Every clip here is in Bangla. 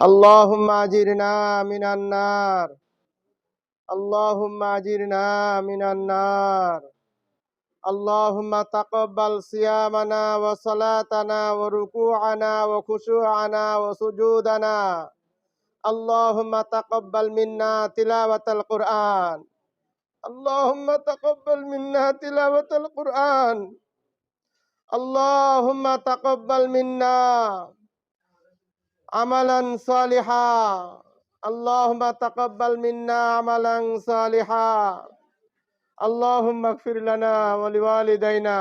اللهم أجرنا من النار. اللهم أجرنا من النار. اللهم تقبل صيامنا وصلاتنا وركوعنا وخشوعنا وسجودنا. اللهم تقبل منا تلاوة القرآن. اللهم تقبل منا تلاوة القرآن. اللهم تقبل منا عملا صالحا. اللهم تقبل منا عملا صالحا. اللهم اغفر لنا ولوالدينا.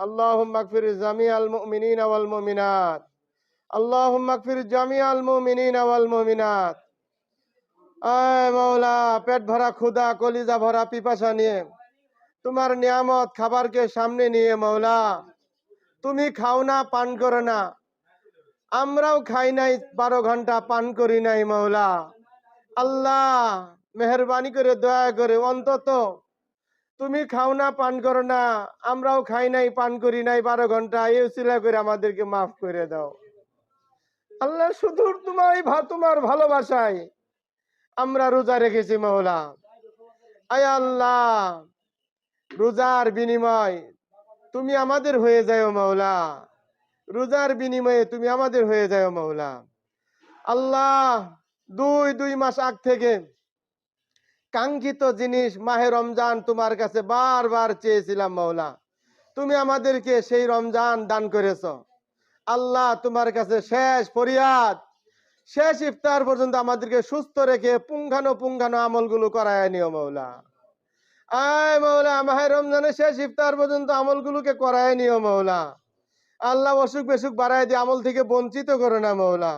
اللهم اغفر جميع المؤمنين والمؤمنات. اللهم اغفر جميع المؤمنين والمؤمنات. আয় মাওলা, পেট ভরা ক্ষুধা, কলিজা ভরা পিপাসা নিয়ে, তোমার নিয়ামত খাবারকে সামনে নিয়ে মাওলা, তুমি খাও না, পান করো না, আমরাও খাই নাই, 12 ঘন্টা পান করি নাই মাওলা। আল্লাহ মেহেরবানি করে দয়া করে অন্তত তুমি খাও না, পান করো না, আমরাও খাই নাই, পান করি নাই 12 ঘন্টা, এই উসিলা করে আমাদেরকে মাফ করে দাও আল্লাহ। শুধু তোমার ভালোবাসায় আমরা রোজা রেখেছি মাওলা। আয় আল্লাহ, রোজার বিনিময় তুমি আমাদের হয়ে যাও মাওলা। রোজার বিনিময়ে তুমি আমাদের হয়ে যাও মাওলা। আল্লাহ, দুই মাস আগ থেকে কাঙ্ক্ষিত জিনিস মাহে রমজান তোমার কাছে বারবার চেয়েছিলাম মাওলা। তুমি আমাদেরকে সেই রমজান দান করেছো আল্লাহ। তোমার কাছে শেষ ফরিয়াদ, শেষ ইফতার পর্যন্ত আমাদেরকে সুস্থ রেখে পুঙ্খানো আমলগুলো করায় নিও মাওলা। আয় মাওলা, মাহে রমজানের শেষ ইফতার পর্যন্ত আমলগুলোকে করায় নিও মাওলা। আল্লাহ, অসুখ বেসুখ বাড়ায় দিয়ে আমল থেকে বঞ্চিত করো না মাওলা।